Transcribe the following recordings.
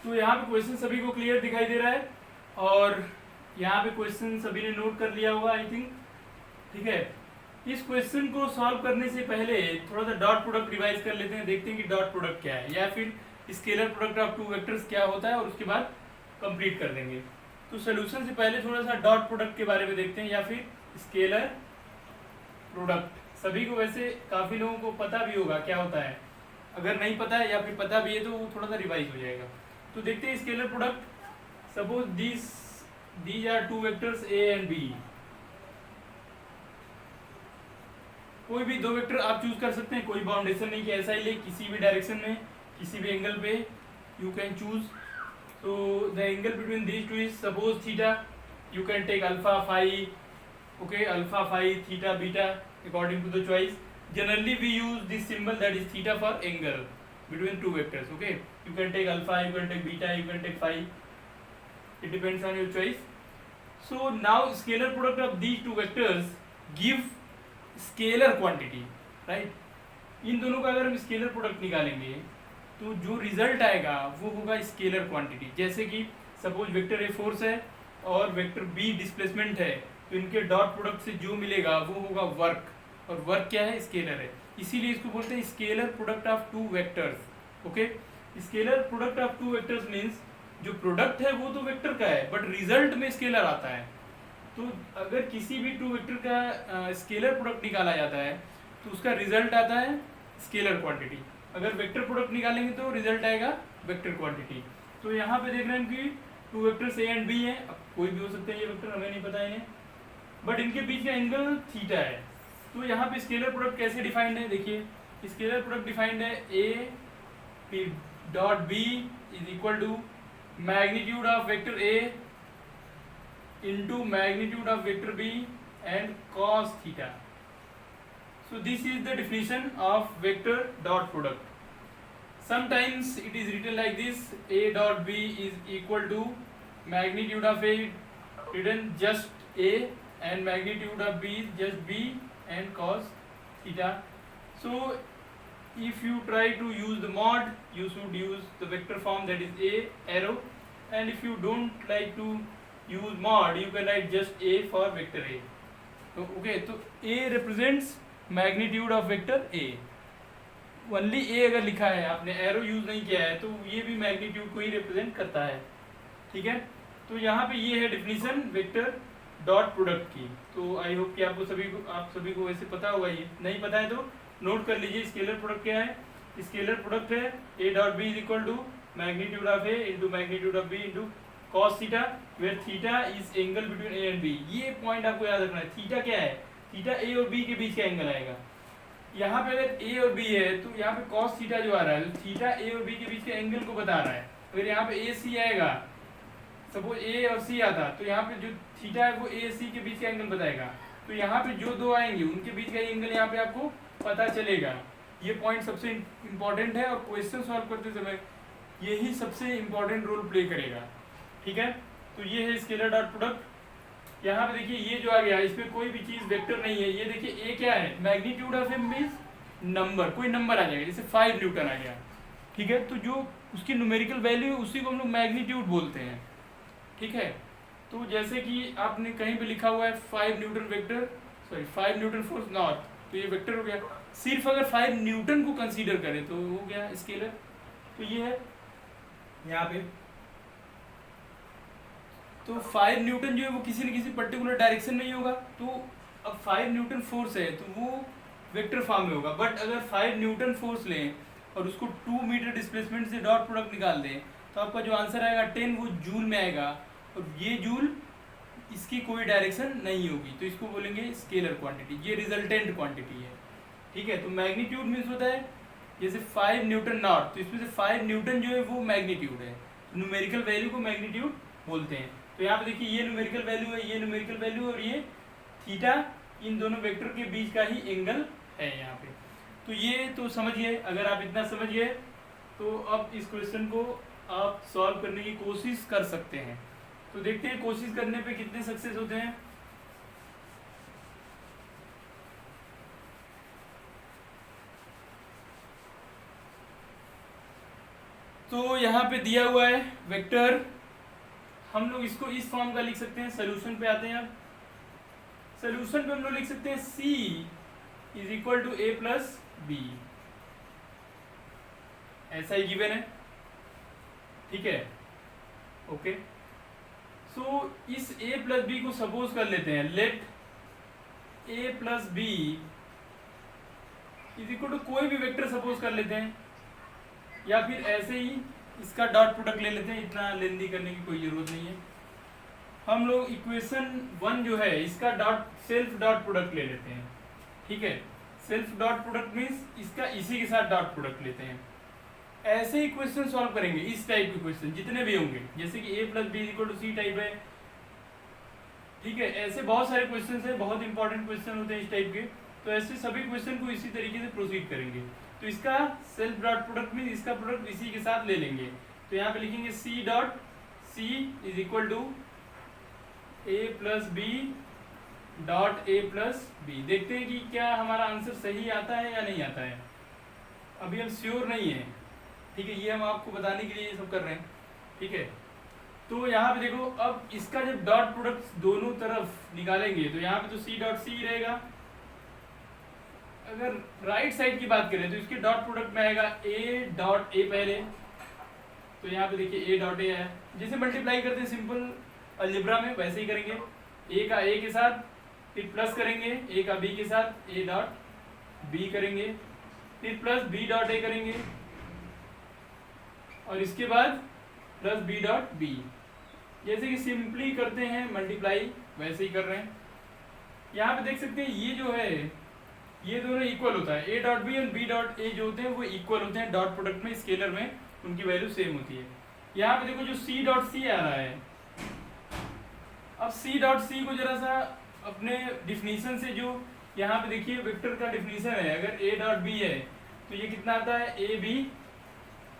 तो यहाँ पे क्वेश्चन सभी को क्लियर दिखाई दे रहा है और यहाँ पे क्वेश्चन सभी ने नोट कर लिया होगा आई थिंक। ठीक है, इस क्वेश्चन को सॉल्व करने से पहले थोड़ा सा डॉट प्रोडक्ट रिवाइज कर लेते हैं, देखते हैं कि डॉट प्रोडक्ट क्या है या फिर scalar product of two vectors क्या होता है और उसके बाद कंप्लीट कर देंगे। तो सोल्यूशन से पहले थोड़ा सा डॉट प्रोडक्ट के बारे में देखते हैं या फिर स्केलर प्रोडक्ट। सभी को वैसे काफ़ी लोगों को पता भी होगा क्या होता है, अगर नहीं पता है या फिर पता भी है तो वो थोड़ा सा रिवाइज हो जाएगा। तो देखते हैं scalar product. Suppose these are two vectors A and B. कोई भी दो वेक्टर आप चूज कर सकते हैं, कोई बाउंडेशन नहीं कि ऐसा ही ले, किसी भी डायरेक्शन में किसी भी एंगल पे यू कैन चूज। तो the angle between these two is suppose theta, you can take alpha phi, okay, alpha phi theta beta according to the choice. Generally we use this symbol that is theta for angle between two vectors. Okay, you can take alpha, you can take beta, you can take phi, it depends on your choice. So now scalar product of these two vectors give scalar quantity, right? इन दोनों का अगर हम scalar product निकालेंगे तो जो result आएगा वो होगा स्केलर क्वांटिटी। जैसे कि सपोज वेक्टर ए फोर्स है और वेक्टर बी डिस्प्लेसमेंट है, तो इनके डॉट प्रोडक्ट से जो मिलेगा वो होगा वर्क, और वर्क क्या है, स्केलर है, इसीलिए इसको बोलते हैं scalar product of two vectors. Okay, scalar product of two vectors means जो प्रोडक्ट है वो तो वेक्टर का है बट रिजल्ट में स्केलर आता है। तो अगर किसी भी टू वेक्टर का स्केलर प्रोडक्ट निकाला जाता है तो उसका रिजल्ट आता है स्केलर क्वांटिटी। अगर वेक्टर प्रोडक्ट निकालेंगे तो रिजल्ट आएगा वेक्टर क्वांटिटी। तो यहाँ पे देख रहे हैं कि two vectors A and B हैं, अब कोई भी हो सकते हैं ये वेक्टर, हमें नहीं पता इन्हें, बट इनके बीच का एंगल थीटा है। तो यहाँ पे स्केलर प्रोडक्ट कैसे डिफाइंड है, देखिए स्केलर प्रोडक्ट डिफाइंड है A dot B is equal to magnitude of vector A into magnitude of vector B and cos theta. So this is the definition of vector dot product. Sometimes it is written like this: a dot b is equal to magnitude of a written just a and magnitude of b is just b and cos theta. So if you try to use the mod, you should use the vector form, that is a arrow, and if you don't like to use mod, you can write just a for vector a. So okay, so a represents magnitude of vector A, only A अगर लिखा है आपने, arrow use नहीं किया है, तो ये भी मैग्नीट्यूड को ही रिप्रेजेंट करता है। ठीक है, तो यहाँ पे ये है डिफिनीशन वेक्टर डॉट प्रोडक्ट की। तो आई होप कि आप सभी को वैसे पता होगा, ये नहीं पता है तो नोट कर लीजिए। स्केलर प्रोडक्ट क्या है, स्केलर प्रोडक्ट है A dot B is equal to magnitude of A into magnitude of B into cos theta, where theta is angle between A and B. ये पॉइंट आपको याद रखना है, थीटा क्या है, थीटा ए और बी के बीच का एंगल आएगा। यहाँ पे अगर ए और बी है तो यहाँ पे कॉस थीटा जो आ रहा है, थीटा ए और बी के बीच के एंगल को बता रहा है। अगर यहाँ पे ए सी आएगा, सपोज ए और सी आता, तो यहाँ पे जो थीटा है वो ए सी के बीच का एंगल बताएगा। तो यहाँ पे जो दो आएंगे उनके बीच का एंगल यहाँ पे आपको पता चलेगा। ये पॉइंट सबसे इम्पोर्टेंट है और क्वेश्चन सॉल्व करते समय यही सबसे इम्पोर्टेंट रोल प्ले करेगा। ठीक है, तो ये है स्केलर डॉट प्रोडक्ट। यहाँ पे देखिए ये जो आ गया इसमें कोई भी चीज वेक्टर नहीं है। ये देखिए ए क्या है, magnitude of A means number, कोई नंबर आ जाएगा, जैसे 5 न्यूटन आ गया। ठीक है, तो जो उसकी न्यूमेरिकल वैल्यू है उसी को हम लोग मैग्नीट्यूड बोलते हैं। ठीक है, तो जैसे कि आपने कहीं पे लिखा हुआ है 5 Newton vector, sorry 5 Newton force not, तो ये वेक्टर हो गया। सिर्फ अगर 5 न्यूटन को कंसीडर करें तो हो गया स्केलर। तो ये है यहाँ पे, तो 5 न्यूटन जो है वो किसी न किसी पर्टिकुलर डायरेक्शन में ही होगा। तो अब 5 न्यूटन फोर्स है तो वो वेक्टर फॉर्म में होगा। बट अगर 5 न्यूटन फोर्स लें और उसको 2 मीटर डिस्प्लेसमेंट से डॉट प्रोडक्ट निकाल दें तो आपका जो आंसर आएगा 10 वो जूल में आएगा, और ये जूल इसकी कोई डायरेक्शन नहीं होगी, तो इसको बोलेंगे स्केलर क्वांटिटी, ये रिजल्टेंट क्वांटिटी है। ठीक है, तो मैग्नीट्यूड मीन्स होता है जैसे 5 न्यूटन नॉट, तो इसमें से 5 न्यूटन जो है वो मैग्नीट्यूड है, न्यूमेरिकल वैल्यू को मैग्नीट्यूड बोलते हैं। तो यहाँ पे देखिए ये न्यूमेरिकल वैल्यू है, ये न्यूमेरिकल वैल्यू और ये थीटा, इन दोनों वेक्टर के बीच का ही एंगल है यहाँ पे। तो ये तो समझिए, अगर आप इतना समझ गए तो अब इस क्वेश्चन को आप सॉल्व करने की कोशिश कर सकते हैं। तो देखते हैं कोशिश करने पे कितने सक्सेस होते हैं। तो यहाँ पे दिया हुआ है वेक्टर, हम लोग इसको इस फॉर्म का लिख सकते हैं। सोल्यूशन पे आते हैं। अब सोल्यूशन पे हम लोग लिख सकते हैं C is equal to A plus B, ऐसा ही गिवन है, ठीक है, ओके। सो इस A प्लस बी को सपोज कर लेते हैं, let A plus B is equal to कोई भी वेक्टर सपोज कर लेते हैं, या फिर ऐसे ही इसका डॉट प्रोडक्ट ले लेते हैं, इतना लेंदी करने की कोई जरूरत नहीं है। हम लोग इक्वेशन 1 जो है इसका सेल्फ डॉट प्रोडक्ट ले लेते हैं, ठीक है। सेल्फ डॉट प्रोडक्ट मीन्स इसका इसी के साथ डॉट प्रोडक्ट लेते हैं। ऐसे ही क्वेश्चन सॉल्व करेंगे, इस टाइप के क्वेश्चन जितने भी होंगे, जैसे कि A plus B equal to C type है, ठीक है। ऐसे बहुत सारे क्वेश्चन है, बहुत इंपॉर्टेंट क्वेश्चन होते हैं इस टाइप के। तो ऐसे सभी क्वेश्चन को इसी तरीके से प्रोसीड करेंगे। तो इसका सेल्फ डॉट प्रोडक्ट मीन इसका प्रोडक्ट इसी के साथ ले लेंगे। तो यहाँ पे लिखेंगे C dot C is equal to A plus B dot A plus B. देखते हैं कि क्या हमारा आंसर सही आता है या नहीं आता है। अभी हम श्योर नहीं है, ठीक है, ये हम आपको बताने के लिए ये सब कर रहे हैं, ठीक है। तो यहाँ पे देखो, अब इसका जब डॉट प्रोडक्ट दोनों तरफ निकालेंगे तो यहाँ पे तो सी डॉट सी रहेगा। अगर राइट साइड की बात करें तो इसके डॉट प्रोडक्ट में आएगा ए डॉट ए पहले। तो यहाँ पे देखिए ए डॉट ए है, जैसे मल्टीप्लाई करते हैं सिंपल अलजेब्रा में वैसे ही करेंगे। ए का ए के साथ फिर प्लस करेंगे, ए का बी के साथ ए डॉट बी करेंगे, फिर प्लस बी डॉट ए करेंगे, और इसके बाद प्लस बी डॉट बी। जैसे कि सिंपली करते हैं मल्टीप्लाई वैसे ही कर रहे हैं। यहाँ पे देख सकते हैं ये जो है ये दोनों इक्वल होता है, ए डॉट बी और बी डॉट ए जो होते हैं वो इक्वल होते हैं डॉट प्रोडक्ट में, स्केलर में उनकी वैल्यू सेम होती है। यहाँ पे देखो जो सी डॉट सी आ रहा है, अब सी डॉट सी को जरा सा अपने डिफिनीशन से, जो यहाँ पे देखिए वेक्टर का डिफिनीशन है, अगर ए डॉट बी है तो ये कितना आता है ए बी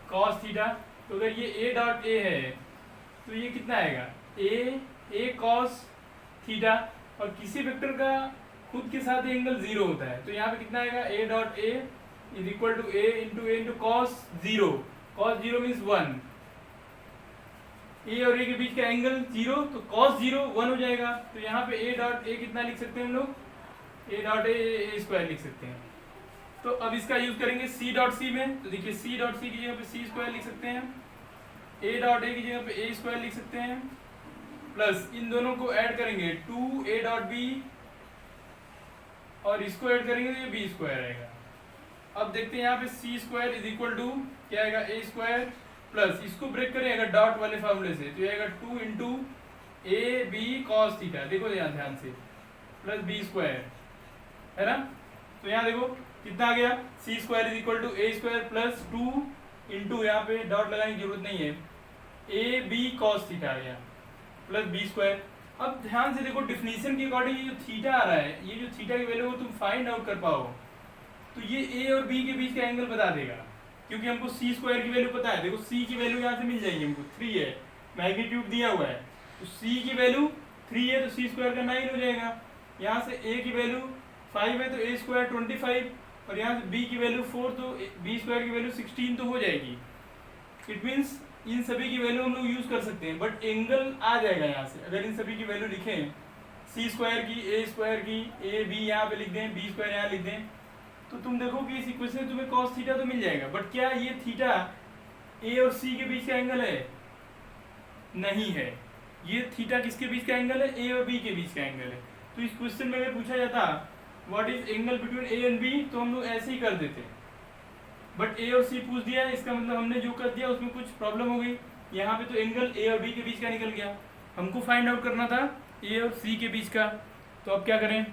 कॉस थीटा। तो अगर ये ए डॉट ए है तो ये कितना आएगा ए कॉस थीटा, और किसी वेक्टर का खुद के साथ एंगल जीरो होता है तो यहाँ पे कितना आएगा A dot A is equal to A into cos zero. Cos zero means 1, A और ए के बीच का एंगल जीरो, तो कॉस जीरो 1 हो जाएगा। तो यहाँ पे ए डॉट ए कितना लिख सकते हैं हम लोग, ए डॉट ए स्क्वायर लिख सकते हैं। तो अब इसका यूज करेंगे सी डॉट सी में। तो देखिए सी डॉट सी की जगह पे सी स्क्वायर लिख सकते हैं, ए डॉट ए की जगह पे ए स्क्वायर लिख सकते हैं, प्लस इन दोनों को ऐड करेंगे 2 ए डॉट बी, और इसको ऐड करेंगे तो ये बी स्क्वायर आएगा। अब देखते हैं यहाँ पे C square is equal to क्या आएगा ए स्क्वायर, प्लस इसको ब्रेक करें अगर डॉट वाले फॉर्मूले से तो ये आएगा 2 into A B cos theta, देखो ध्यान से, प्लस बी स्क्वायर, है ना। तो यहाँ देखो कितना आ गया, C square is equal to A square plus 2 into, यहाँ पे डॉट लगाने की जरूरत नहीं है, ए बी कॉस थीटा आ गया प्लस बी स्क्वायर। अब ध्यान से देखो डिफिनीशन के अकॉर्डिंग ये जो थीटा आ रहा है, ये जो थीटा की वैल्यू को तुम फाइंड आउट कर पाओ तो ये ए और बी के बीच का एंगल बता देगा, क्योंकि हमको सी स्क्वायर की वैल्यू पता है। देखो सी की वैल्यू यहाँ से मिल जाएगी हमको, 3 है, मैग्नीट्यूड दिया हुआ है, तो सी की वैल्यू 3 है तो सी स्क्वायर का 9 हो जाएगा। यहाँ से ए की वैल्यू 5 है तो ए स्क्वायर 25, और यहाँ से बी की वैल्यू 4 तो बी स्क्वायर की वैल्यू 16 तो हो जाएगी। इट मीन्स इन सभी की वैल्यू हम लोग यूज कर सकते हैं, बट एंगल आ जाएगा यहाँ से। अगर इन सभी की वैल्यू लिखें, सी स्क्वायर की, ए स्क्वायर की, ए बी यहाँ पे लिख दें, बी स्क्वायर यहाँ लिख दें, तो तुम देखो कि इस इक्वेशन में तुम्हें कॉस थीटा तो मिल जाएगा। बट क्या ये थीटा ए और सी के बीच का एंगल है? नहीं है। ये थीटा किसके बीच का एंगल है? ए और बी के बीच का एंगल है। तो इस क्वेश्चन में अगर पूछा जाता what is angle between A and B, तो हम लोग ऐसे ही कर देते, बट ए और सी पूछ दिया है, इसका मतलब हमने जो कर दिया उसमें कुछ प्रॉब्लम हो गई। यहाँ पे तो एंगल ए और बी के बीच का निकल गया, हमको फाइंड आउट करना था ए और सी के बीच का। तो अब क्या करें?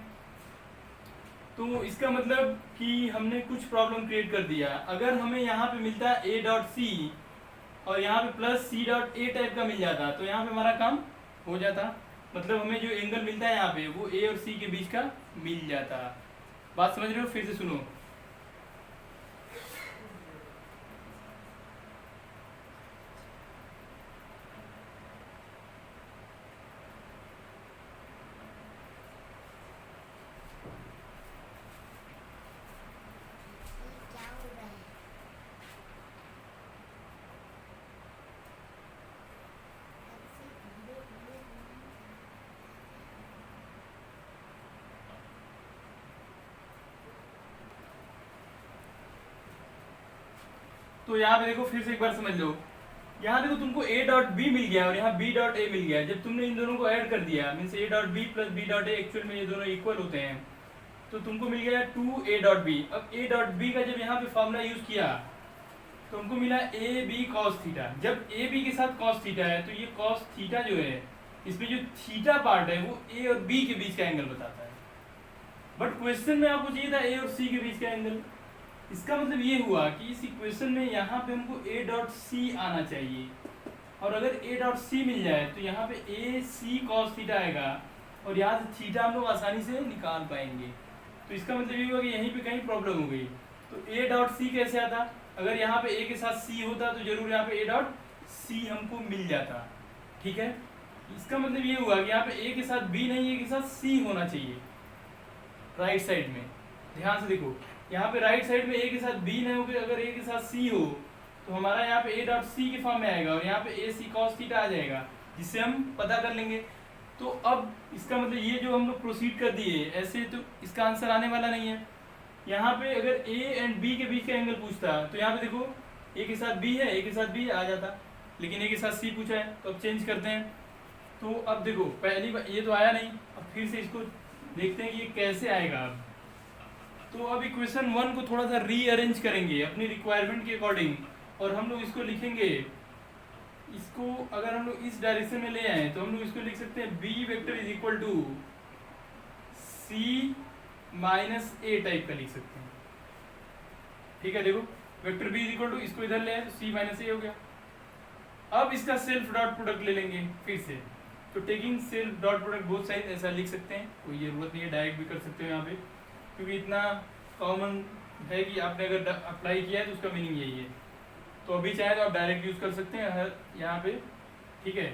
तो इसका मतलब कि हमने कुछ प्रॉब्लम क्रिएट कर दिया। अगर हमें यहाँ पे मिलता ए डॉट सी और यहाँ पे plus C dot A type का मिल जाता तो यहाँ पे हमारा काम हो जाता, मतलब हमें जो एंगल मिलता है यहाँ पे वो ए और सी के बीच का मिल जाता। बात समझ रहे हो? फिर से सुनो। तो यहाँ पे देखो फिर से एक बार समझ लो, यहाँ देखो तुमको a डॉट बी मिल गया और यहाँ b डॉट a मिल गया। जब तुमने इन दोनों को ऐड कर दिया means a dot B plus b dot a, actual में ये दोनों इक्वल होते हैं, तो तुमको मिल गया 2a डॉट b। अब a डॉट b का जब यहाँ पे फॉर्मूला यूज किया तो हमको मिला ए बी कॉस थीटा। जब ए बी के साथ कॉस थीटा है तो ये कॉस थीटा जो है इसमें जो थीटा पार्ट है वो ए और बी के बीच का एंगल बताता है। बट क्वेश्चन में आपको चाहिए था ए और सी के बीच का एंगल। इसका मतलब ये हुआ कि इस इक्वेशन में यहाँ पे हमको ए डॉट सी आना चाहिए, और अगर ए डॉट सी मिल जाए तो यहाँ पे ए सी कॉस थीटा आएगा और यहाँ से थीटा हम लोग आसानी से निकाल पाएंगे। तो इसका मतलब ये हुआ कि यहीं पे कहीं प्रॉब्लम हो गई। तो ए डॉट सी कैसे आता, अगर यहाँ पे ए के साथ सी होता तो जरूर यहाँ पे ए डॉट सी हमको मिल जाता। ठीक है, इसका मतलब ये हुआ कि यहाँ पे ए के साथ बी नहीं, ए के साथ सी होना चाहिए राइट साइड में। ध्यान से देखो, यहाँ पे राइट साइड में ए के साथ बी नहीं होगा, अगर ए के साथ सी हो तो हमारा यहाँ पे ए डॉट सी के फॉर्म में आएगा और यहाँ पे ए सी कॉस थीटा आ जाएगा, जिससे हम पता कर लेंगे। तो अब इसका मतलब ये जो हम लोग प्रोसीड कर दिए ऐसे, तो इसका आंसर आने वाला नहीं है। यहाँ पे अगर ए एंड बी के बीच का एंगल पूछता तो यहाँ पे देखो ए के साथ बी है, ए के साथ बी आ जाता, लेकिन ए के साथ सी पूछा है तो अब चेंज करते हैं। तो अब देखो पहली बार ये तो आया नहीं, अब फिर से इसको देखते हैं कि ये कैसे आएगा। अब तो अब इक्वेशन 1 को थोड़ा सा रीअरेंज करेंगे अपनी रिक्वायरमेंट के अकॉर्डिंग, और हम लोग इसको लिखेंगे, इसको अगर हम लोग इस डायरेक्शन में ले आए तो हम लोग इसको लिख सकते हैं B vector is equal to C minus A type का लिख सकते हैं। ठीक है, देखो vector B is equal to, इसको इधर ले आए तो सी माइनस ए हो गया। अब इसका सेल्फ डॉट प्रोडक्ट ले लेंगे फिर से, तो taking self dot product both side ऐसा लिख सकते हैं, कोई जरूरत नहीं है, डायरेक्ट भी कर सकते हो यहाँ पे, क्योंकि इतना कॉमन है कि आपने अगर अप्लाई किया है तो उसका मीनिंग यही है। तो अभी चाहे तो आप डायरेक्ट यूज कर सकते हैं हर यहाँ पे। ठीक है,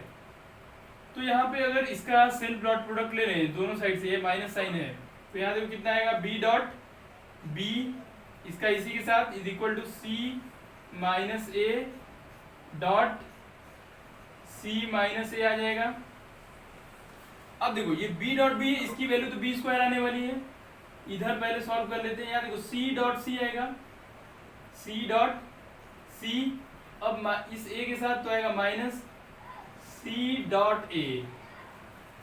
तो यहाँ पे अगर इसका सेल्फ डॉट प्रोडक्ट ले रहे हैं दोनों साइड से, ये माइनस साइन है, तो यहाँ देखो कितना आएगा बी डॉट बी, इसका इसी के साथ is equal to C minus A dot C minus A आ जाएगा। अब देखो ये b डॉट बी, इसकी वैल्यू तो बी स्क्वायर आने वाली है, इधर पहले सॉल्व कर लेते हैं। यहाँ देखो c डॉट सी आएगा, c डॉट सी, अब इस a के साथ तो आएगा minus c dot a।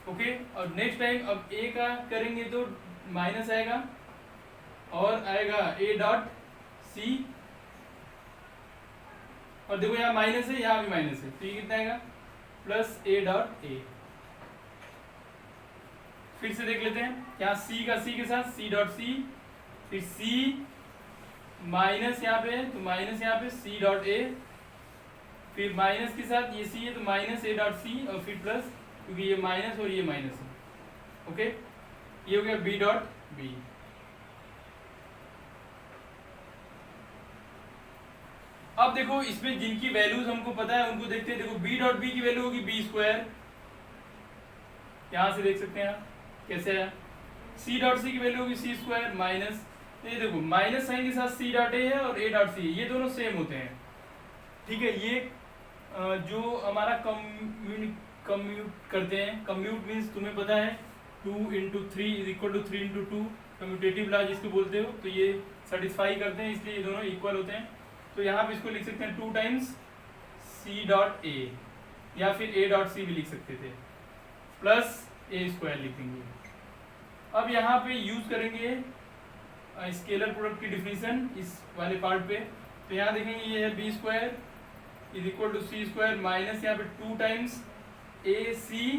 Okay, और नेक्स्ट टाइम अब a का करेंगे तो माइनस आएगा और आएगा a डॉट सी, और देखो यहाँ माइनस है यहाँ भी माइनस है, तो ये कितना आएगा प्लस a डॉट a। फिर से देख लेते हैं, यहाँ c का c के साथ c डॉट सी, फिर c माइनस यहाँ पे है तो माइनस यहाँ पे c डॉट a, फिर माइनस के साथ ये c है तो माइनस a डॉट c, और फिर प्लस, क्योंकि ये माइनस और ये माइनस है। ओके, ये हो गया b डॉट b। अब देखो इसमें जिनकी वैल्यूज हमको पता है उनको देखते हैं। देखो b डॉट b की वैल्यू होगी बी स्क्वायर, यहां से देख सकते हैं आप कैसे है। c डॉट सी की वैल्यू होगी सी स्क्वायर माइनस, ये देखो माइनस साइन के साथ c डॉट ए है और a डॉट सी, ये दोनों सेम होते हैं। ठीक है, ये जो हमारा कम्यूट करते हैं, कम्यूट मीन्स तुम्हें पता है 2 into three is equal to 3 into 2, commutative law जिसको बोलते हो, तो ये सेटिस्फाई करते हैं, इसलिए ये दोनों इक्वल होते हैं। तो यहाँ पे इसको लिख सकते हैं 2 टाइम्स c डॉट a, या फिर a डॉट सी भी लिख सकते थे, प्लस a स्क्वायर लिख देंगे। अब यहाँ पे यूज करेंगे स्केलर प्रोडक्ट की डिफिनीशन इस वाले पार्ट पे, तो यहाँ देखेंगे ये है B square is equal to C square minus यहाँ पे 2 times A C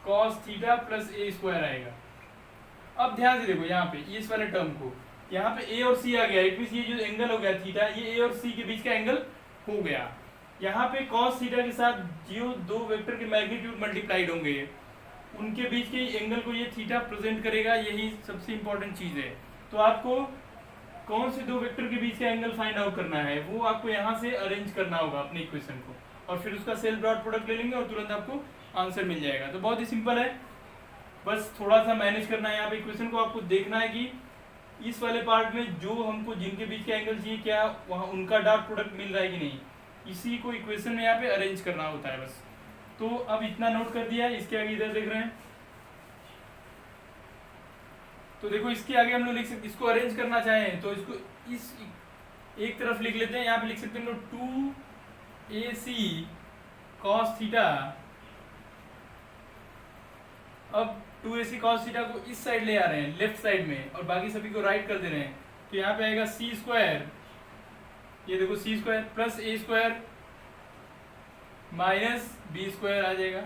cos theta plus A square आएगा। अब ध्यान से देखो यहाँ पे इस वाले टर्म को, यहाँ पे ए और सी आ गया, इट मींस ये जो एंगल हो गया थीटा, ये ए और सी के बीच का एंगल हो गया। यहाँ पे कॉस थीटा के साथ जो दो वेक्टर के मैग्नीट्यूड मल्टीप्लाइड होंगे उनके बीच के एंगल को ये थीटा प्रेजेंट करेगा, यही सबसे इंपॉर्टेंट चीज है। तो आपको कौन से दो वेक्टर के बीच का एंगल फाइंड आउट करना है वो आपको यहाँ से अरेंज करना होगा अपने इक्वेशन को, और फिर उसका सेल्फ डॉट प्रोडक्ट ले लेंगे और तुरंत आपको आंसर मिल जाएगा। तो बहुत ही सिंपल है, बस थोड़ा सा मैनेज करना है यहाँ पे इक्वेशन को। आपको देखना है कि इस वाले पार्ट में जो हमको जिनके बीच का एंगल चाहिए क्या वहाँ उनका डॉट प्रोडक्ट मिल रहा है कि नहीं, इसी को इक्वेशन में यहाँ पे अरेंज करना होता है बस। तो अब इतना नोट कर दिया है, इसके आगे इधर देख रहे हैं, तो देखो इसके आगे हम लोग लिख सकते, इसको अरेंज करना चाहें तो इसको इस एक तरफ लिख लेते हैं, यहाँ पे लिख सकते हैं 2AC cos थीटा। अब 2AC cos थीटा को इस साइड ले आ रहे हैं लेफ्ट साइड में, और बाकी सभी को राइट कर दे रहे हैं, तो यहाँ पे आएगा सी स्क्वायर, ये देखो C square plus A square minus B square आ जाएगा।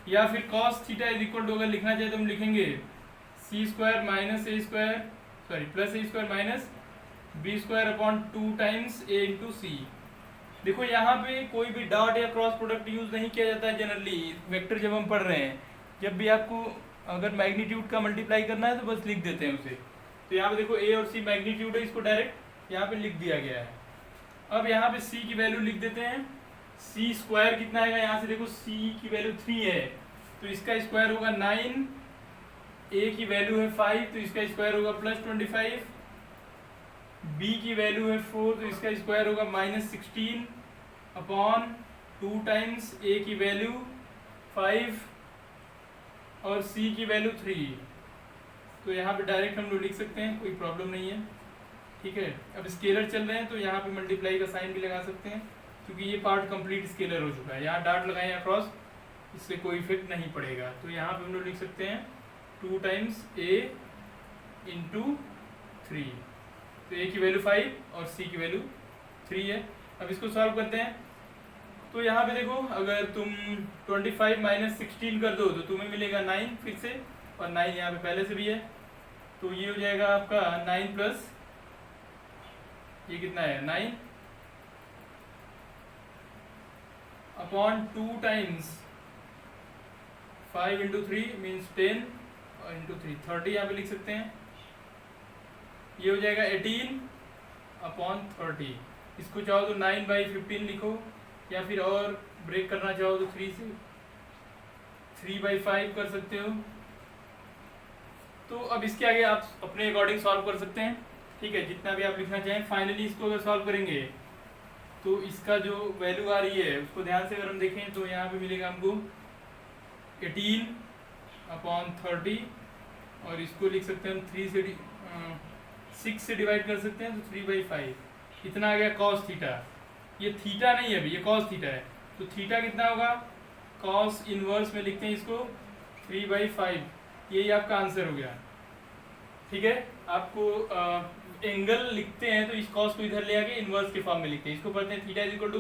या फिर cos theta is equal to अगर लिखना चाहे तो हम लिखेंगे C square minus A square, sorry plus A square minus B square upon 2 times A into C. देखो यहाँ पे कोई भी डॉट या क्रॉस प्रोडक्ट यूज नहीं किया जाता है जनरली वेक्टर जब हम पढ़ रहे हैं। जब भी आपको अगर मैग्नीट्यूड का मल्टीप्लाई करना है तो बस लिख देते हैं उसे। तो यहाँ पे देखो ए और सी मैग्नीट्यूड है, इसको डायरेक्ट यहाँ पे लिख दिया गया है। अब यहाँ पे सी की वैल्यू लिख देते हैं। सी स्क्वायर कितना आएगा, यहाँ से देखो सी की वैल्यू 3 है तो इसका स्क्वायर होगा 9, ए की वैल्यू है 5 तो इसका स्क्वायर होगा प्लस 25, बी की वैल्यू है 4 तो इसका स्क्वायर होगा माइनस 16 अपॉन 2 टाइम्स ए की वैल्यू 5 और सी की वैल्यू 3। तो यहाँ पे डायरेक्ट हम लोग लिख सकते हैं, कोई प्रॉब्लम नहीं है, ठीक है। अब स्केलर चल रहे हैं तो यहाँ पे मल्टीप्लाई का साइन भी लगा सकते हैं, क्योंकि ये पार्ट कंप्लीट स्केलर हो चुका है। यहाँ डॉट लगाएं या क्रॉस, इससे कोई इफेक्ट नहीं पड़ेगा। तो यहाँ पे हम लोग लिख सकते हैं 2 टाइम्स ए इंटू 3, तो ए की वैल्यू 5 और सी की वैल्यू 3 है। अब इसको सॉल्व करते हैं। तो यहाँ पे देखो अगर तुम 25 माइनस 16 कर दो तो तुम्हें मिलेगा 9 फिर से, और 9 यहाँ पे पहले से भी है, तो ये हो जाएगा आपका 9 प्लस ये कितना है 9 अपॉन 2 टाइम्स 5 इंटू 3 मीन्स 10 और इंटू 3 30 यहाँ पे लिख सकते हैं। ये हो जाएगा 18 अपॉन 30। इसको चाहो तो 9/15 लिखो, या फिर और ब्रेक करना चाहो तो 3 से 3/5 कर सकते हो। तो अब इसके आगे आप अपने अकॉर्डिंग सॉल्व कर सकते हैं, ठीक है, जितना भी आप लिखना चाहें। फाइनली इसको अगर सॉल्व करेंगे तो इसका जो वैल्यू आ रही है उसको ध्यान से अगर हम देखें तो यहाँ पे मिलेगा हमको 18 अपॉन 30, और इसको लिख सकते हैं हम 6 से डिवाइड कर सकते हैं तो 3/5 इतना आ गया कॉस थीटा। ये थीटा नहीं है अभी, ये कॉस थीटा है, तो थीटा कितना होगा, कॉस इनवर्स में लिखते हैं इसको 3/5, यही आपका आंसर हो गया, ठीक है। आपको एंगल लिखते हैं तो इस कॉस को इधर ले आके इनवर्स के फॉर्म में लिखते हैं, इसको पढ़ते हैं theta is equal to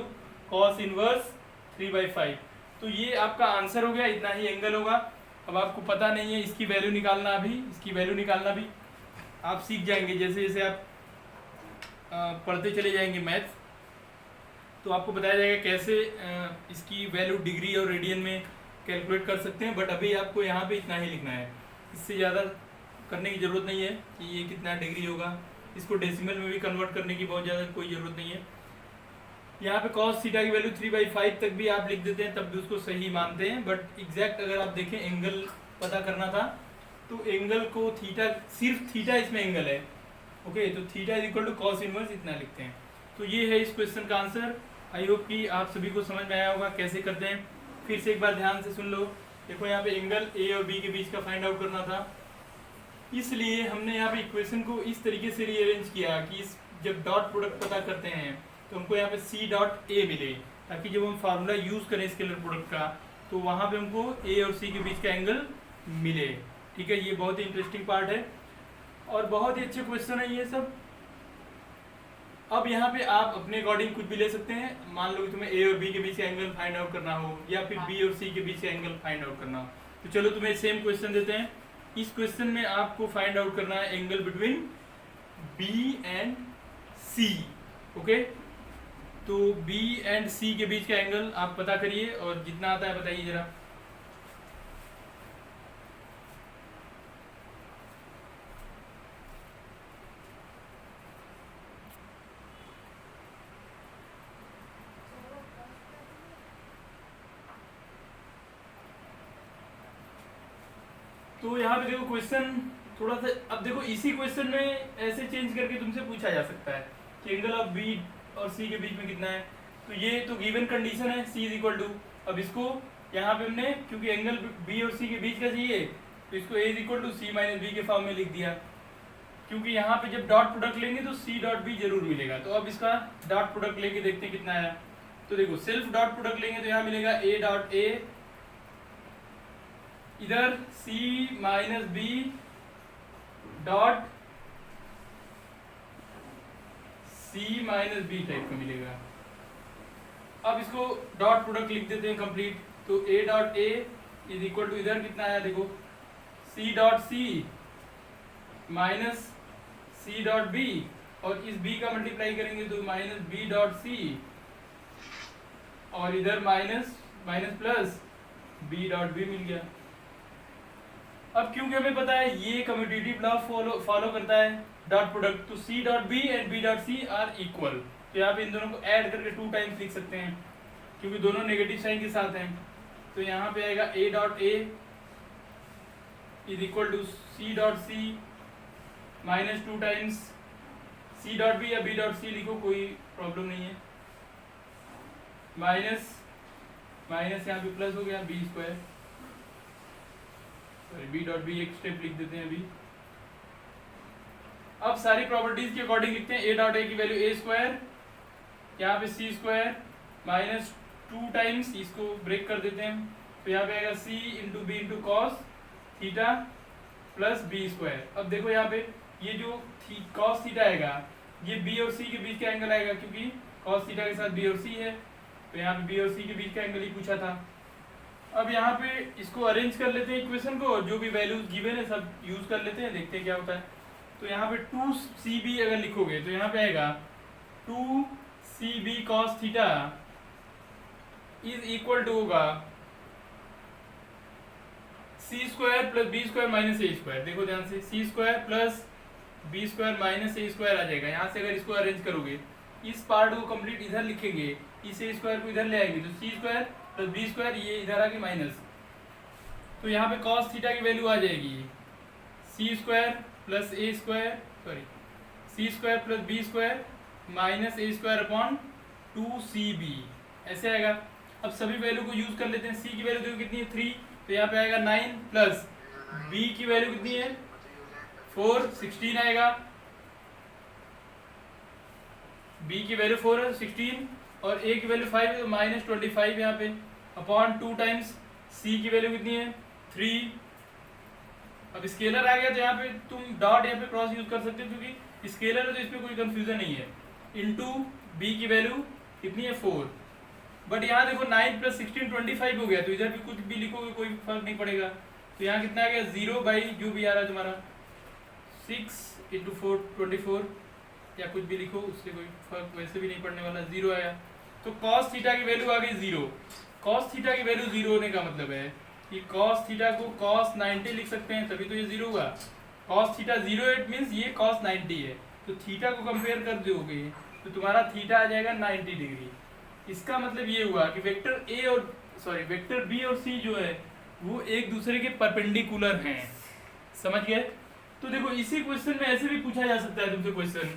cos inverse 3/5। तो ये आपका आंसर हो गया, इतना ही एंगल होगा। अब आपको पता नहीं है इसकी वैल्यू निकालना, भी इसकी वैल्यू निकालना भी आप सीख जाएंगे जैसे जैसे आप पढ़ते चले जाएंगे मैथ्स, तो आपको बताया जाएगा कैसे इसकी वैल्यू डिग्री और रेडियन में कैलकुलेट कर सकते हैं। बट अभी आपको यहाँ पे इतना ही लिखना है, इससे ज़्यादा करने की ज़रूरत नहीं है कि ये कितना डिग्री होगा। इसको डेसिमल में भी कन्वर्ट करने की बहुत ज़्यादा कोई ज़रूरत नहीं है। यहाँ पे cos थीटा की वैल्यू 3/5 तक भी आप लिख देते हैं, तब भी उसको सही मानते हैं। बट एग्जैक्ट अगर आप देखें एंगल पता करना था तो एंगल को थीटा, सिर्फ थीटा इसमें एंगल है, ओके, तो theta is equal to cos inverse इतना लिखते हैं। तो ये है इस क्वेश्चन का आंसर। आई होप कि आप सभी को समझ में आया होगा कैसे करते हैं। फिर से एक बार ध्यान से सुन लो। देखो यहाँ पे एंगल ए और बी के बीच का फाइंड आउट करना था, इसलिए हमने यहाँ पे इक्वेशन को इस तरीके से रीअरेंज किया कि जब डॉट प्रोडक्ट पता करते हैं तो हमको यहाँ पे सी डॉट ए मिले, ताकि जब हम फार्मूला यूज़ करें स्केलर प्रोडक्ट का तो वहाँ पे हमको ए और सी के बीच का एंगल मिले, ठीक है। ये बहुत ही इंटरेस्टिंग पार्ट है और बहुत ही अच्छे क्वेश्चन है ये सब। अब यहाँ पे आप अपने अकॉर्डिंग कुछ भी ले सकते हैं। मान लो कि तुम्हें ए और बी के बीच का एंगल फाइंड आउट करना हो, या फिर बी और सी के बीच का एंगल फाइंड आउट करना हो, तो चलो तुम्हें सेम क्वेश्चन देते हैं। इस क्वेश्चन में आपको फाइंड आउट करना है angle between B and C, okay. तो बी एंड सी के बीच का एंगल आप पता करिए और जितना आता है बताइए जरा। तो यहाँ पे देखो क्वेश्चन थोड़ा सा, अब देखो इसी क्वेश्चन में ऐसे चेंज करके तुमसे पूछा जा सकता है कि एंगल ऑफ बी और सी के बीच में कितना है। तो ये तो गिवन कंडीशन है सी इज इक्वल टू, अब इसको यहाँ पे हमने क्योंकि एंगल बी और सी के बीच का चाहिए तो इसको A is equal to C minus B के फॉर्म में लिख दिया। क्योंकि यहाँ पे जब डॉट प्रोडक्ट लेंगे तो सी डॉट बी जरूर मिलेगा। तो अब इसका डॉट प्रोडक्ट लेके देखते हैं कितना आया। तो देखो सेल्फ डॉट प्रोडक्ट लेंगे तो यहाँ मिलेगा ए डॉट ए, इधर C minus B dot C minus B type का मिलेगा। अब इसको डॉट प्रोडक्ट लिख देते हैं कंप्लीट। तो A dot A is equal to इधर कितना आया देखो C dot C minus C dot B, और इस बी का मल्टीप्लाई करेंगे तो माइनस बी डॉट सी, और इधर minus minus plus B dot B मिल गया। अब क्योंकि हमें पता है ये कम्यूटेटिव लॉ फॉलो करता है डॉट प्रोडक्ट, तो C dot B and B dot C are equal. तो यहाँ पे इन दोनों को ऐड करके 2 टाइम्स लिख सकते हैं क्योंकि दोनों नेगेटिव साइन के साथ हैं। तो यहाँ पे आएगा A dot A is equal to C dot C minus 2 times C dot B या बी डॉट सी लिखो, कोई प्रॉब्लम नहीं है, माइनस माइनस यहाँ पे प्लस हो गया B square, sorry B dot B एक स्टेप लिख देते हैं अभी। अब सारी प्रॉपर्टीज के अकॉर्डिंग लिखते हैं। ए डॉट ए की वैल्यू ए स्क्वायर, यहाँ पे सी स्क्वायर माइनस 2 टाइम्स, इसको ब्रेक कर देते हैं तो यहाँ पे आएगा C into B into cos theta plus B square. अब देखो यहाँ पे ये जो कॉस थीटा आएगा ये बी और सी के बीच का एंगल आएगा क्योंकि कॉस थीटा के साथ बी और सी है, तो यहाँ पे बी और सी के बीच का एंगल ही पूछा था। अब यहाँ पे इसको अरेंज कर लेते हैं इक्वेशन को, जो भी वैल्यूज गिवन है सब यूज कर लेते हैं, देखते हैं क्या होता है। तो यहाँ पे 2cb अगर लिखोगे तो यहाँ पे आएगा 2cb cos theta is equal to होगा C square plus B square minus A square. देखो ध्यान से C square plus B square minus A square आ जाएगा। यहाँ से अगर इसको अरेंज करोगे इस पार्ट को कंप्लीट इधर लिखेंगे, इस ए स्क्वायर को इधर ले आएंगे तो C square plus B square ये इधर आ गई माइनस, तो यहाँ पे cos थीटा की वैल्यू आ जाएगी C square plus A square sorry C square plus B square minus A square upon 2cb ऐसे आएगा। अब सभी वैल्यू को यूज कर लेते हैं। सी की वैल्यू देखो कितनी है 3, तो यहाँ पे आएगा 9 प्लस बी की वैल्यू कितनी है 4 16 आएगा, बी की वैल्यू 4 है 16 और ए की वैल्यू 5 है तो माइनस 25 यहाँ पे अपॉन 2 टाइम्स सी की वैल्यू कितनी है 3। अब स्केलर आ गया तो यहाँ पे तुम डॉट यहाँ पे क्रॉस यूज कर सकते हो क्योंकि स्केलर है तो इसमें कोई कंफ्यूजन नहीं है। इनटू बी की वैल्यू कितनी है 4, बट यहाँ देखो 9 प्लस 16 25 हो गया, तो इधर भी कुछ भी लिखोगे कोई फर्क नहीं पड़ेगा। तो यहाँ कितना आ गया 0 बाई जो भी आ रहा है तुम्हारा 6 इंटू 4 24 या कुछ भी लिखो, उससे कोई फर्क वैसे भी नहीं पड़ने वाला, 0 आया। तो cos थीटा की वैल्यू आ गई 0। cos थीटा की वैल्यू 0 होने का मतलब है कि cos थीटा को cos 90 लिख सकते हैं, तभी तो ये 0 हुआ। cos थीटा 08 मीन्स ये cos 90 है, तो थीटा को कंपेयर कर दोगे तो तुम्हारा थीटा आ जाएगा 90 डिग्री। इसका मतलब ये हुआ कि वेक्टर ए और वेक्टर बी और सी जो है वो एक दूसरे के परपेंडिकुलर हैं। समझ गए? तो देखो इसी क्वेश्चन में ऐसे भी पूछा जा सकता है तुमसे क्वेश्चन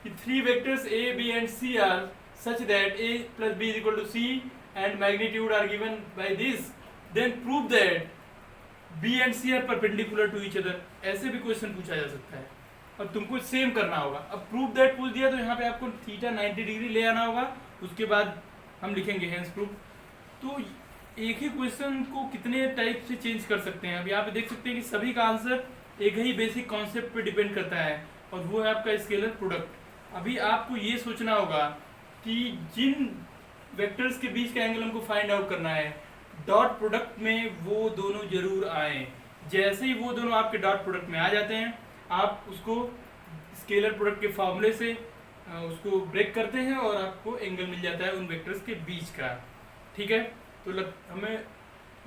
कि 3 vectors a b and c are such that a plus b is equal to c and magnitude are given by this, then prove that b and c are perpendicular to each other। ऐसे भी question पूछा जा सकता है और तुमको same करना होगा। अब प्रूव दैट पूछ दिया तो यहाँ पे आपको थीटा 90 डिग्री ले आना होगा, उसके बाद हम लिखेंगे हेंस प्रूफ। तो एक ही क्वेश्चन को कितने टाइप से चेंज कर सकते हैं। अब यहाँ पे देख सकते हैं कि सभी का आंसर एक ही बेसिक कॉन्सेप्ट पे डिपेंड करता है और वो है आपका स्केलर प्रोडक्ट। अभी आपको ये सोचना होगा कि जिन वेक्टर्स के बीच का एंगल हमको फाइंड आउट करना है डॉट प्रोडक्ट में वो दोनों जरूर आए। जैसे ही वो दोनों आपके डॉट प्रोडक्ट में आ जाते हैं आप उसको स्केलर प्रोडक्ट के फॉर्मूले से उसको ब्रेक करते हैं और आपको एंगल मिल जाता है उन वेक्टर्स के बीच का। ठीक है, तो हमें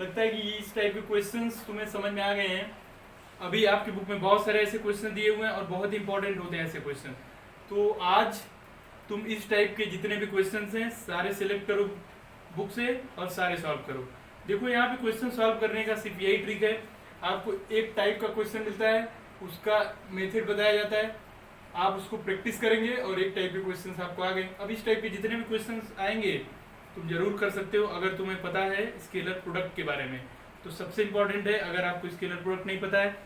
लगता है कि इस टाइप के क्वेश्चंस तुम्हें समझ में आ गए हैं। अभी आपकी बुक में बहुत सारे ऐसे क्वेश्चन दिए हुए हैं और बहुत इंपॉर्टेंट होते हैं ऐसे क्वेश्चन। तो आज तुम इस टाइप के जितने भी क्वेश्चंस हैं सारे सिलेक्ट करो बुक से और सारे सॉल्व करो। देखो यहाँ पे क्वेश्चन सॉल्व करने का सिर्फ यही ट्रिक है, आपको एक टाइप का क्वेश्चन मिलता है उसका मेथड बताया जाता है, आप उसको प्रैक्टिस करेंगे और एक टाइप के क्वेश्चंस आपको आ गए। अब इस टाइप के जितने भी क्वेश्चंस आएंगे तुम जरूर कर सकते हो अगर तुम्हें पता है स्केलर प्रोडक्ट के बारे में। तो सबसे इंपॉर्टेंट है, अगर आपको स्केलर प्रोडक्ट नहीं पता है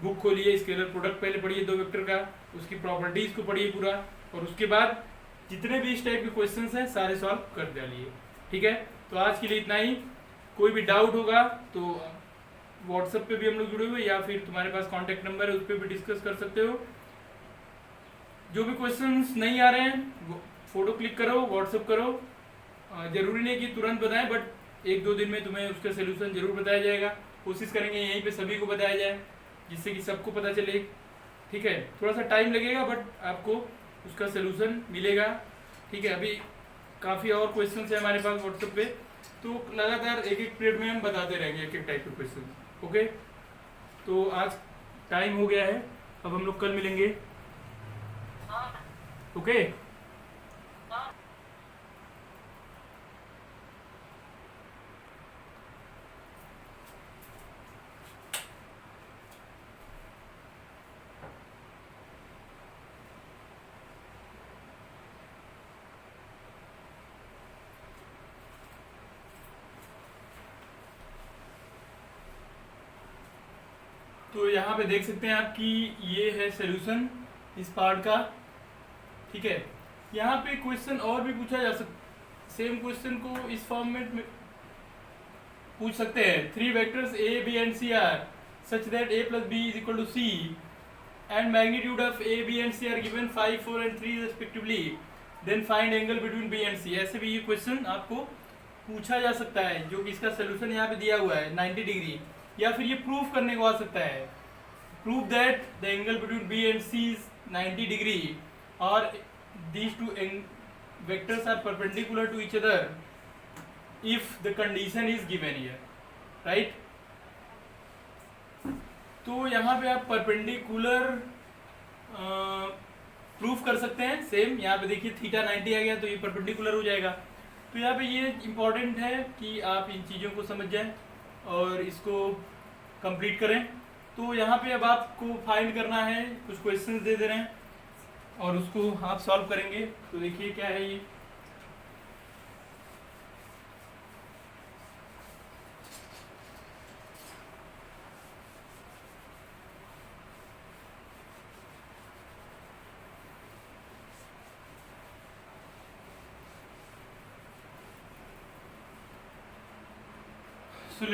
बुक खोलिए, स्केलर प्रोडक्ट पहले पढ़िए 2 वेक्टर का, उसकी प्रॉपर्टीज को पढ़िए पूरा, और उसके बाद जितने भी इस टाइप के क्वेश्चंस हैं सारे सॉल्व कर डालिए। ठीक है, तो आज के लिए इतना ही। कोई भी डाउट होगा तो व्हाट्सएप पे भी हम लोग जुड़े हुए, या फिर तुम्हारे पास कॉन्टैक्ट नंबर है उस पर भी डिस्कस कर सकते हो। जो भी क्वेश्चंस नहीं आ रहे हैं फोटो क्लिक करो, व्हाट्सएप करो। जरूरी नहीं कि तुरंत बताएं, बट 1-2 दिन में तुम्हें उसका सोल्यूशन जरूर बताया जाएगा। कोशिश करेंगे यहीं पे सभी को बताया जाए, जिससे कि सबको पता चले। ठीक है, थोड़ा सा टाइम लगेगा बट आपको उसका सोल्यूशन मिलेगा। ठीक है, अभी काफ़ी और क्वेश्चंस है हमारे पास व्हाट्सएप पे, तो लगातार एक पीरियड में हम बताते रहेंगे एक टाइप के क्वेश्चन। ओके, तो आज टाइम हो गया है, अब हम लोग कल मिलेंगे। ओके, तो यहाँ पे देख सकते हैं आप कि ये है सॉल्यूशन इस पार्ट का। ठीक है, यहाँ पे क्वेश्चन और भी पूछा जा सकता, सेम क्वेश्चन को इस फॉर्मेट में पूछ सकते हैं। 3 vectors a, b and c are such that a plus b is equal to c and magnitude of a, b and c are given 5, 4 and 3 respectively. Then find angle between b and c. ऐसे भी ये question आपको पूछा जा सकता है, जो कि इसका सोल्यूशन यहाँ पे दिया हुआ है 90 डिग्री, या फिर ये प्रूफ करने को आ सकता है, prove that the angle between B and C is 90 degree और these two vectors are perpendicular to each other if the condition is given here, right? तो यहाँ पे आप परपेंडिकुलर प्रूफ कर सकते हैं। सेम यहाँ पे देखिए थीटा 90 आ गया तो ये परपेंडिकुलर हो जाएगा। तो यहाँ पे ये इम्पॉर्टेंट है कि आप इन चीज़ों को समझ जाएं और इसको कंप्लीट करें। तो यहाँ पे अब आपको फाइंड करना है, कुछ क्वेश्चंस दे दे रहे हैं और उसको आप सॉल्व करेंगे। तो देखिए क्या है ये, so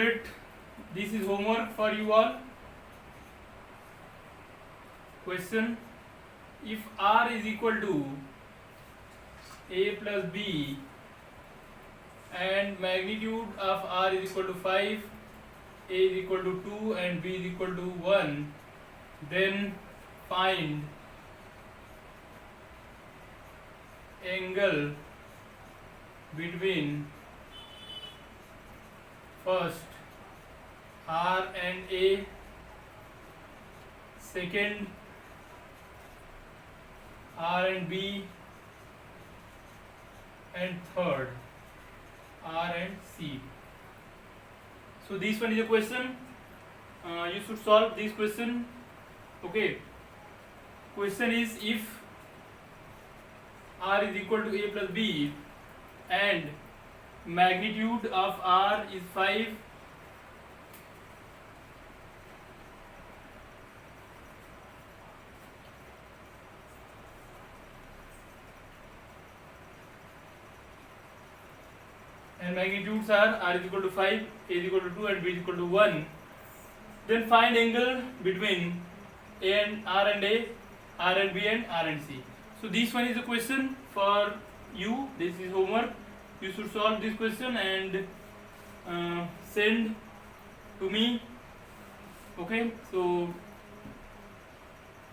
this is homework for you all. Question: if r is equal to a plus b and magnitude of r is equal to 5, a is equal to 2 and b is equal to 1, then find angle between first r and a, second r and b, and third r and c. So this one is a question. You should solve this question. Okay, question is, if r is equal to a plus b and magnitude of r is 5, and magnitudes are r is equal to 5, a is equal to 2 and b is equal to 1, then find angle between a and r and a, r and b and r and c. So this one is a question for you, this is homework. You should solve this question and send to me. Okay, so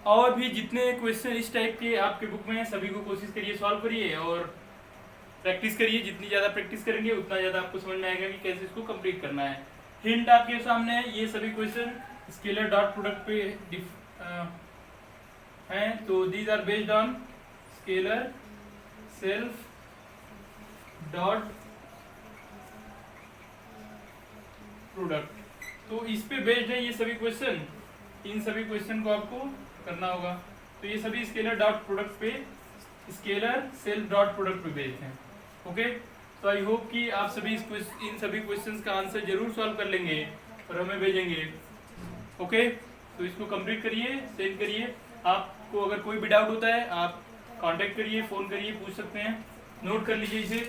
और भी जितने question इस type के आपके book में हैं सभी को कोशिश करिए सॉल्व करिए और प्रैक्टिस करिए। जितनी ज़्यादा प्रैक्टिस करेंगे उतना ज़्यादा आपको समझ में आएगा कि कैसे इसको कंप्लीट करना है। हिंट आपके सामने है, ये सभी क्वेश्चन स्केलर डॉट प्रोडक्ट पे हैं, तो these are based on scalar self dot product. तो इस पे बेस्ड है ये सभी क्वेश्चन, इन सभी क्वेश्चन को आपको करना होगा। तो ये सभी स्केलर डॉट प्रोडक्ट पे, स्केलर सेल्फ डॉट प्रोडक्ट पे बेस्ड हैं। ओके, तो आई होप कि आप सभी इन सभी क्वेश्चंस का आंसर जरूर सॉल्व कर लेंगे और हमें भेजेंगे। ओके, तो इसको कंप्लीट करिए, सेंड करिए। आपको अगर कोई भी डाउट होता है आप कांटेक्ट करिए, फ़ोन करिए, पूछ सकते हैं। नोट कर लीजिए इसे।